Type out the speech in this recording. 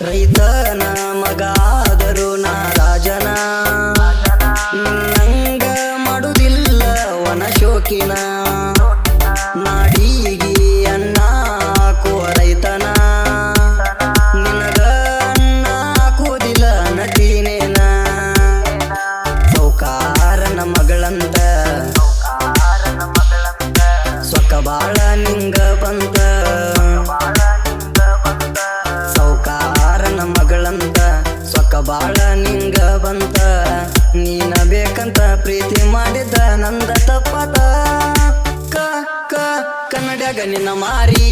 ರೈತನ ಮಗ ಆದರೂ ನಾ ರಾಜನ ನಂಗ ಮಾಡುವುದಿಲ್ಲ ವನ ಶೋಕಿನ ನಾಡಿಗಿ ಅನ್ನ ಹಾಕುವ ರೈತನ ನಿನಗ ಅನ್ನ ಹಾಕುವುದಿಲ್ಲ ನಟೀನೇನ ಸೌಕಾರನ ಮಗಳಂತ ಸೊಕ್ಕ ಬಾಳ ನಿಂಗ ಬಂತ ಸೌಕಾರನ ಮಗಳಂತ ಸೊಕ್ಕ ಬಾಳ ನಿಂಗ ಬಂತ ನೀನ ಬೇಕಂತ ಪ್ರೀತಿ ಮಾಡಿದ್ದ ನಂದ ತಪ್ಪತ ಕನ್ನಡಗ ನಿನ್ನ ಮಾರಿ